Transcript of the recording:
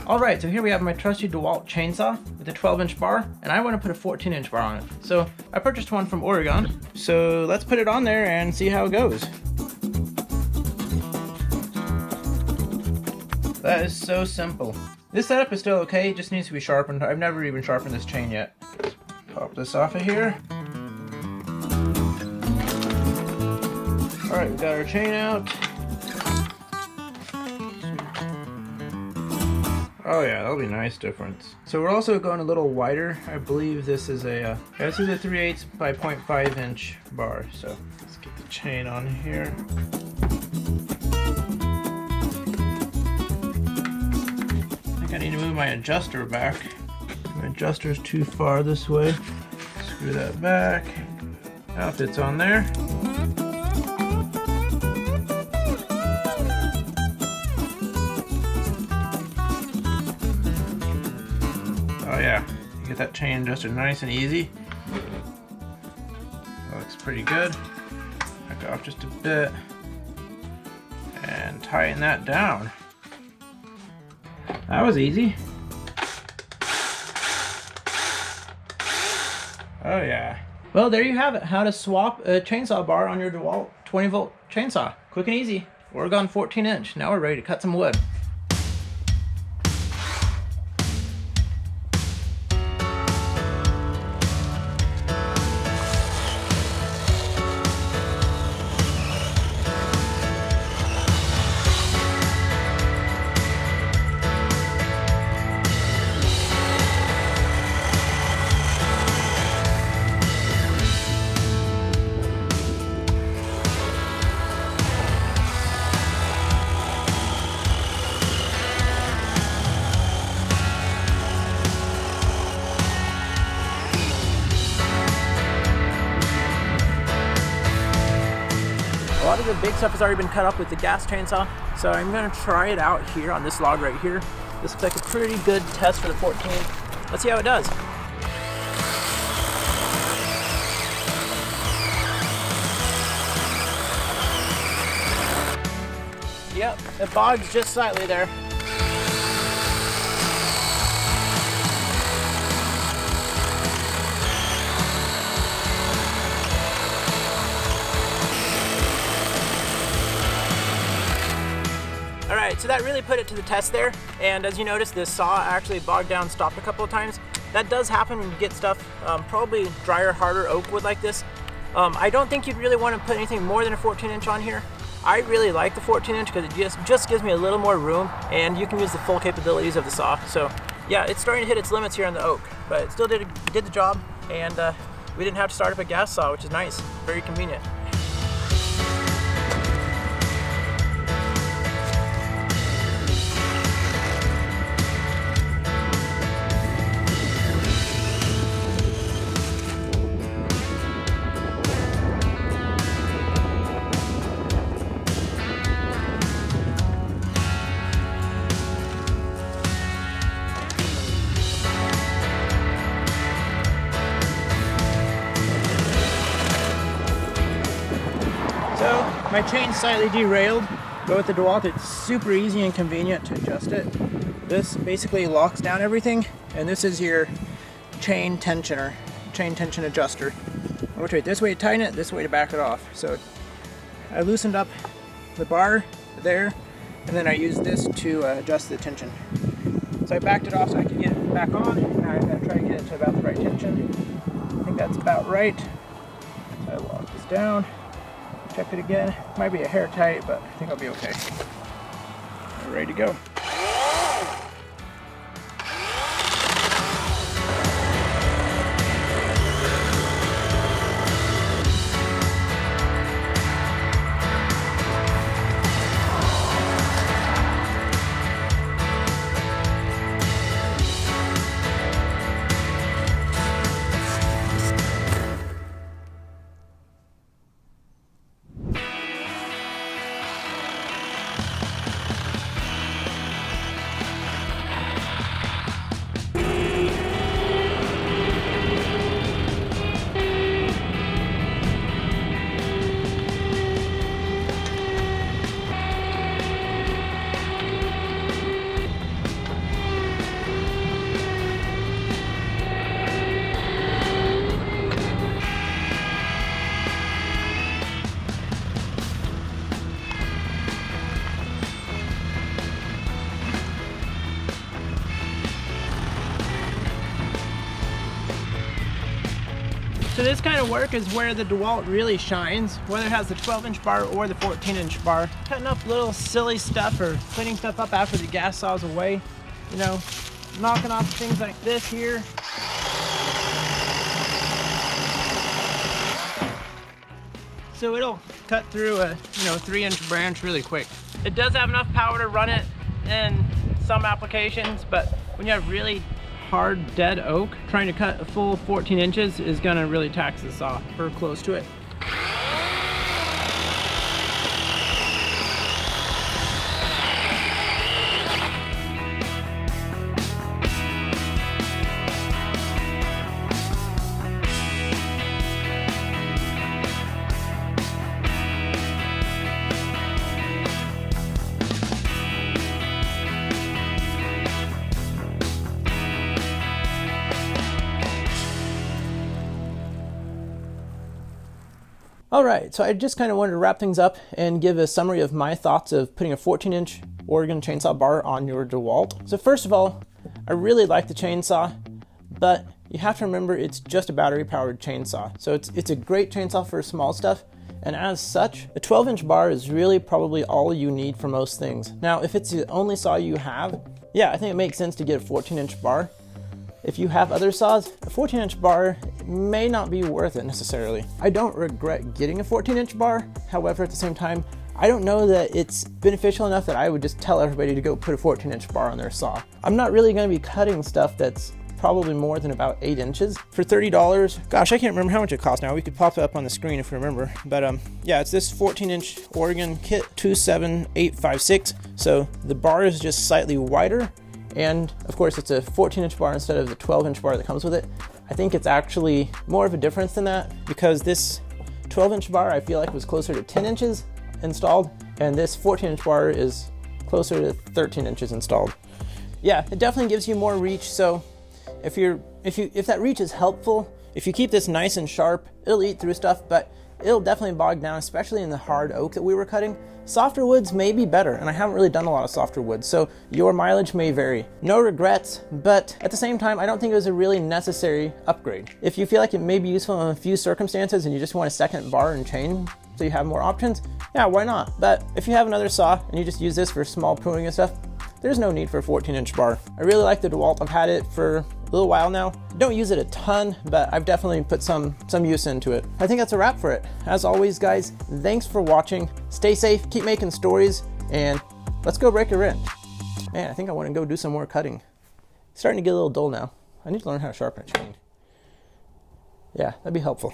Alright, so here we have my trusty DeWalt chainsaw with a 12-inch bar, and I want to put a 14-inch bar on it. So I purchased one from Oregon, so let's put it on there and see how it goes. That is so simple. This setup is still okay, it just needs to be sharpened. I've never even sharpened this chain yet. Pop this off of here. Alright, we got our chain out. Oh yeah, that'll be a nice difference. So we're also going a little wider. I believe this is a, this is a 3/8 by 0.5 inch bar. So let's get the chain on here. I think I need to move my adjuster back. My adjuster's too far this way. Screw that back. Now it fits on there. Oh yeah, you get that chain adjusted nice and easy. That looks pretty good. Back off just a bit and tighten that down. That was easy. Oh yeah. Well, there you have it. How to swap a chainsaw bar on your DeWalt 20-volt chainsaw. Quick and easy. Oregon 14-inch. Now we're ready to cut some wood. A lot of the big stuff has already been cut up with the gas chainsaw, so I'm going to try it out here on this log right here. This looks like a pretty good test for the 14. Let's see how it does. Yep, it bogs just slightly there. Alright, so that really put it to the test there, and as you notice, this saw actually bogged down, stopped a couple of times. That does happen when you get stuff, probably drier, harder oak wood like this. I don't think you'd really want to put anything more than a 14-inch on here. I really like the 14-inch because it just gives me a little more room, and you can use the full capabilities of the saw. So yeah, it's starting to hit its limits here on the oak, but it still did the job, and we didn't have to start up a gas saw, which is nice, very convenient. So my chain's slightly derailed, but with the DeWalt it's super easy and convenient to adjust it. This basically locks down everything, and this is your chain tensioner, chain tension adjuster. Which way? This way to tighten it, this way to back it off. So I loosened up the bar there, and then I used this to adjust the tension. So I backed it off so I could get it back on, and I'm going to try to get it to about the right tension. I think that's about right. So I lock this down. Check it again. Might be a hair tight, but I think I'll be okay. We're ready to go. So this kind of work is where the DeWalt really shines, whether it has the 12-inch bar or the 14-inch bar. Cutting up little silly stuff or cleaning stuff up after the gas saw's away, you know, knocking off things like this here. So it'll cut through a 3-inch branch really quick. It does have enough power to run it in some applications, but when you have really hard dead oak, trying to cut a full 14 inches is gonna really tax the saw, or close to it. Alright, so I just kind of wanted to wrap things up and give a summary of my thoughts of putting a 14-inch Oregon chainsaw bar on your DeWalt. So first of all, I really like the chainsaw, but you have to remember it's just a battery-powered chainsaw. So it's a great chainsaw for small stuff, and as such, a 12-inch bar is really probably all you need for most things. Now, if it's the only saw you have, yeah, I think it makes sense to get a 14-inch bar. If you have other saws, a 14-inch bar may not be worth it necessarily. I don't regret getting a 14-inch bar. However, at the same time, I don't know that it's beneficial enough that I would just tell everybody to go put a 14-inch bar on their saw. I'm not really going to be cutting stuff that's probably more than about 8 inches. For $30, gosh, I can't remember how much it costs now. We could pop it up on the screen if you remember. But yeah, it's this 14-inch Oregon kit 27856. So the bar is just slightly wider. And of course it's a 14-inch bar instead of the 12-inch bar that comes with it. I think it's actually more of a difference than that, because this 12-inch bar I feel like was closer to 10 inches installed, and this 14-inch bar is closer to 13 inches installed. Yeah, it definitely gives you more reach. So if that reach is helpful, if you keep this nice and sharp, it'll eat through stuff, but it'll definitely bog down, especially in the hard oak that we were cutting. Softer woods may be better, and I haven't really done a lot of softer woods, so your mileage may vary. No regrets, but at the same time, I don't think it was a really necessary upgrade. If you feel like it may be useful in a few circumstances and you just want a second bar and chain so you have more options, yeah, why not? But if you have another saw and you just use this for small pruning and stuff, there's no need for a 14-inch bar. I really like the DeWalt. I've had it for a little while now. Don't use it a ton, but I've definitely put some use into it. I think that's a wrap for it. As always, guys, thanks for watching. Stay safe, keep making stories, and let's go break a wrench. Man, I think I want to go do some more cutting. It's starting to get a little dull now. I need to learn how to sharpen a chain. Yeah, that'd be helpful.